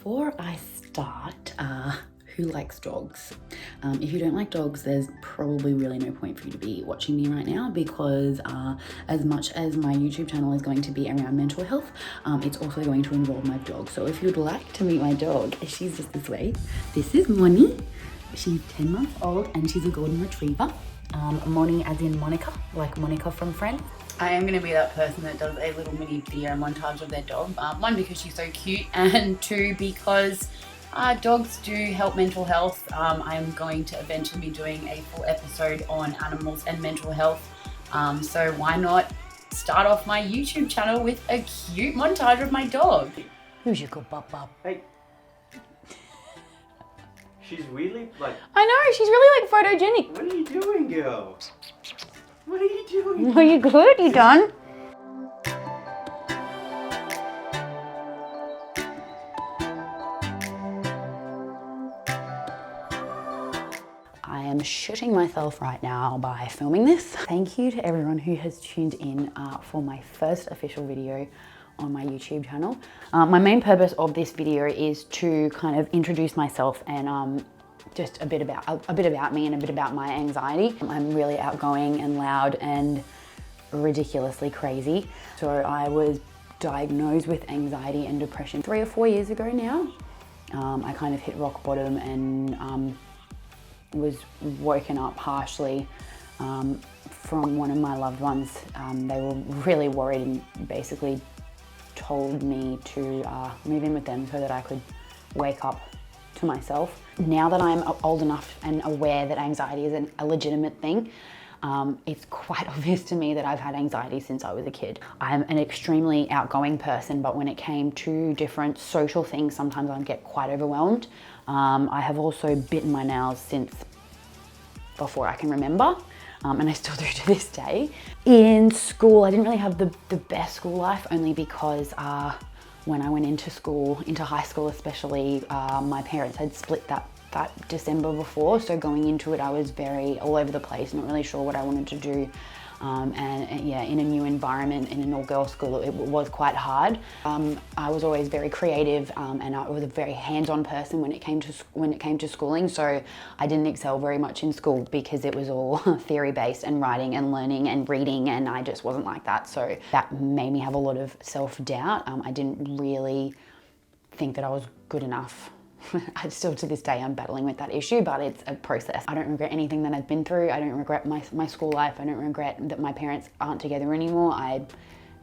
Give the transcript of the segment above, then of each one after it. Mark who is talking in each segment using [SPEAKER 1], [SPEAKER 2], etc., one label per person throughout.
[SPEAKER 1] Before I start, who likes dogs? If you don't like dogs, there's probably really no point for you to be watching me right now, because as much as my YouTube channel is going to be around mental health, it's also going to involve my dog. So if you'd like to meet my dog, she's just this way. This is Moni. She's 10 months old and she's a golden retriever. Moni as in Monica, like Monica from Friends. I am going to be that person that does a little mini video montage of their dog. One, because she's so cute, and two, because dogs do help mental health. I'm going to eventually be doing a full episode on animals and mental health. So why not start off my YouTube channel with a cute montage of my dog? Who's your good bub?
[SPEAKER 2] Hey. She's really like...
[SPEAKER 1] I know, she's really like photogenic.
[SPEAKER 2] What are you doing, girl? What are you doing?
[SPEAKER 1] Are you good? You done? I am shitting myself right now by filming this. Thank you to everyone who has tuned in for my first official video on my YouTube channel. My main purpose of this video is to kind of introduce myself and just a bit about me and a bit about my anxiety. I'm really outgoing and loud and ridiculously crazy. So I was diagnosed with anxiety and depression 3 or 4 years ago now. I kind of hit rock bottom and was woken up harshly from one of my loved ones. They were really worried and basically told me to move in with them so that I could wake up to myself. Now that I'm old enough and aware that anxiety is a legitimate thing, it's quite obvious to me that I've had anxiety since I was a kid. I'm an extremely outgoing person, but when it came to different social things, sometimes I'd get quite overwhelmed. I have also bitten my nails since before I can remember, and I still do to this day. In school, I didn't really have the best school life, only because when I went into school, into high school especially, my parents had split that December before, so going into it I was very all over the place, not really sure what I wanted to do, and yeah, in a new environment, in an all-girls school, it was quite hard. I was always very creative, and I was a very hands-on person when it came to schooling, so I didn't excel very much in school because it was all theory-based and writing and learning and reading, and I just wasn't like that, so that made me have a lot of self-doubt. I didn't really think that I was good enough. I still to this day I'm battling with that issue, but it's a process. I don't regret anything that I've been through. I don't regret my school life. I don't regret that my parents aren't together anymore.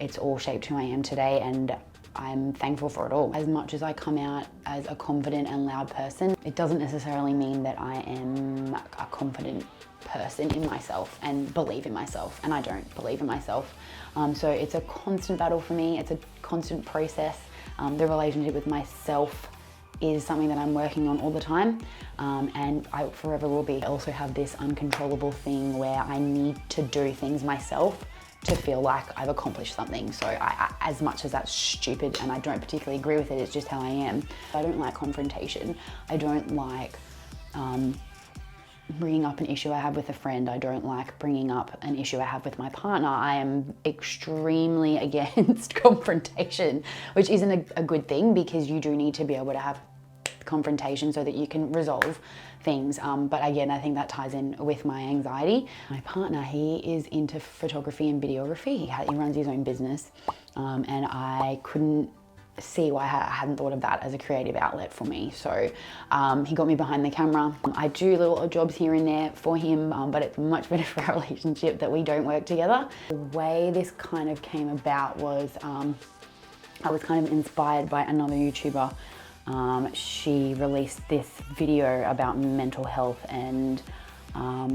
[SPEAKER 1] It's all shaped who I am today, and I'm thankful for it all. As much as I come out as a confident and loud person, it doesn't necessarily mean that I am a confident person in myself and believe in myself, and I don't believe in myself. So it's a constant battle for me. It's a constant process. The relationship with myself is something that I'm working on all the time, and I forever will be. I also have this uncontrollable thing where I need to do things myself to feel like I've accomplished something. So as much as that's stupid and I don't particularly agree with it, it's just how I am. I don't like confrontation. I don't like bringing up an issue I have with a friend. I don't like bringing up an issue I have with my partner. I am extremely against confrontation, which isn't a good thing, because you do need to be able to have confrontation so that you can resolve things. But again, I think that ties in with my anxiety. My partner, he is into photography and videography. He runs his own business, and I couldn't see why I hadn't thought of that as a creative outlet for me. So he got me behind the camera. I do little odd jobs here and there for him, but it's much better for our relationship that we don't work together. The way this kind of came about was I was kind of inspired by another YouTuber. She released this video about mental health and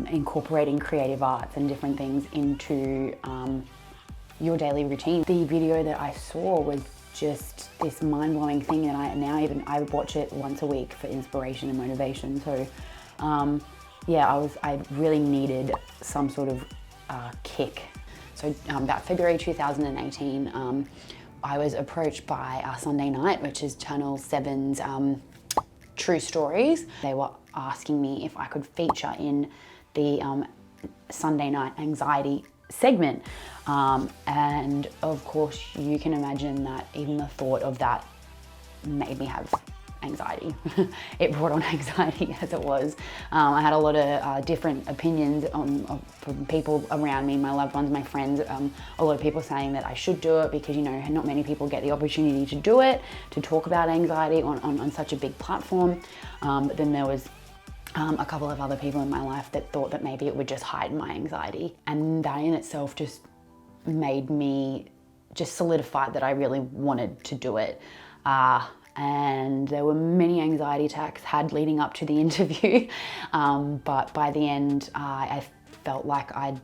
[SPEAKER 1] incorporating creative arts and different things into your daily routine. The video that I saw was just this mind-blowing thing, and I watch it once a week for inspiration and motivation. So yeah, I really needed some sort of kick. So about February 2018, I was approached by Sunday Night, which is Channel 7's True Stories. They were asking me if I could feature in the Sunday Night Anxiety segment. And of course you can imagine that even the thought of that made me have anxiety. It brought on anxiety as it was. I had a lot of different opinions from people around me, my loved ones, my friends, a lot of people saying that I should do it because, you know, not many people get the opportunity to do it, to talk about anxiety on such a big platform. But then there was a couple of other people in my life that thought that maybe it would just hide my anxiety. And that in itself just made me just solidified that I really wanted to do it. And there were many anxiety attacks had leading up to the interview. But by the end, I felt like I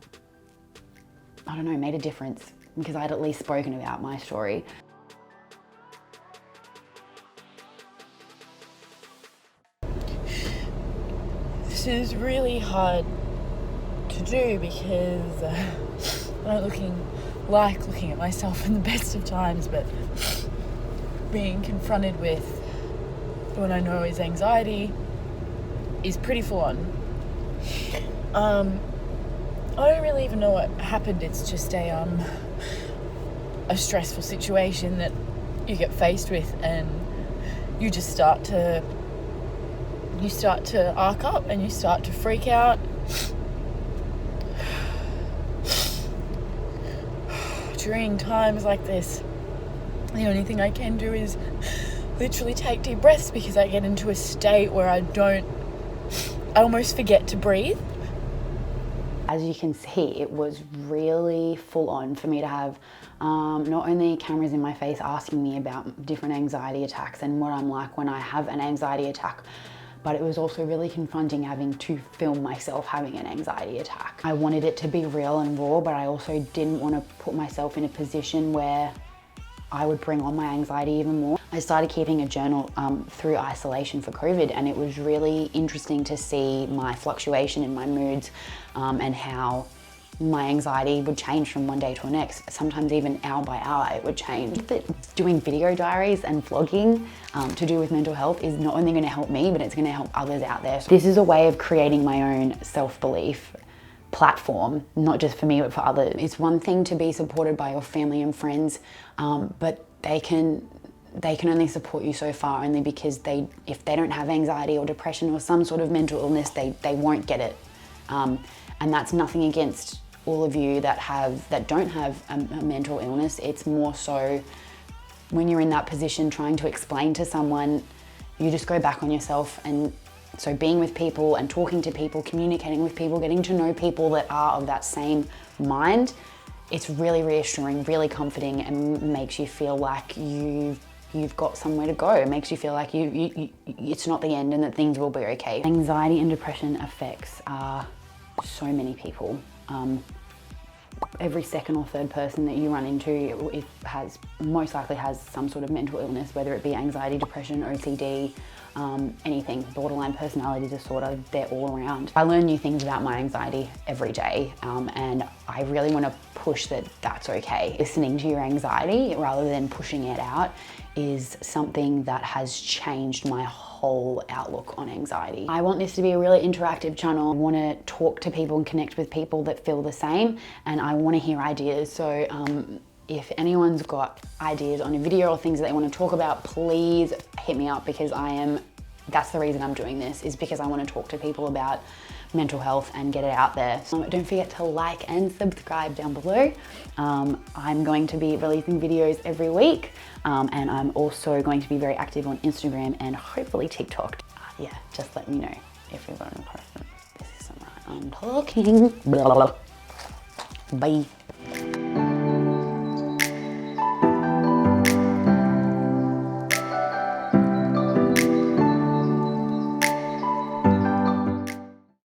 [SPEAKER 1] don't know, made a difference because I'd at least spoken about my story.
[SPEAKER 3] This is really hard to do because I'm looking at myself in the best of times, but being confronted with what I know is anxiety is pretty full on. I don't really even know what happened. It's just a stressful situation that you get faced with, and you just start to arc up and you start to freak out. During times like this, the only thing I can do is literally take deep breaths because I get into a state where I almost forget to breathe.
[SPEAKER 1] As you can see, it was really full on for me to have not only cameras in my face asking me about different anxiety attacks and what I'm like when I have an anxiety attack, but it was also really confronting having to film myself having an anxiety attack. I wanted it to be real and raw, but I also didn't want to put myself in a position where I would bring on my anxiety even more. I started keeping a journal through isolation for COVID, and it was really interesting to see my fluctuation in my moods and how my anxiety would change from one day to the next. Sometimes even hour by hour it would change. Doing video diaries and vlogging to do with mental health is not only going to help me, but it's going to help others out there. So this is a way of creating my own self-belief platform, not just for me, but for others. It's one thing to be supported by your family and friends, but they can only support you so far, only because if they don't have anxiety or depression or some sort of mental illness, they won't get it. And that's nothing against all of you that don't have a mental illness. It's more so when you're in that position trying to explain to someone, you just go back on yourself. And so being with people and talking to people, communicating with people, getting to know people that are of that same mind, it's really reassuring, really comforting, and makes you feel like you've got somewhere to go. It makes you feel like it's not the end and that things will be okay. Anxiety and depression affects so many people. Every second or third person that you run into most likely has some sort of mental illness, whether it be anxiety, depression, OCD, anything, borderline personality disorder, they're all around. I learn new things about my anxiety every day, and I really want to push that that's okay. Listening to your anxiety rather than pushing it out is something that has changed my whole outlook on anxiety. I want this to be a really interactive channel. I want to talk to people and connect with people that feel the same, and I want to hear ideas. So if anyone's got ideas on a video or things that they want to talk about, please hit me up, because that's the reason I'm doing this, is because I want to talk to people about mental health and get it out there. Don't forget to like and subscribe down below. I'm going to be releasing videos every week, and I'm also going to be very active on Instagram and hopefully TikTok. Yeah, just let me know if you've got any questions. This isn't right, I'm talking. Bye.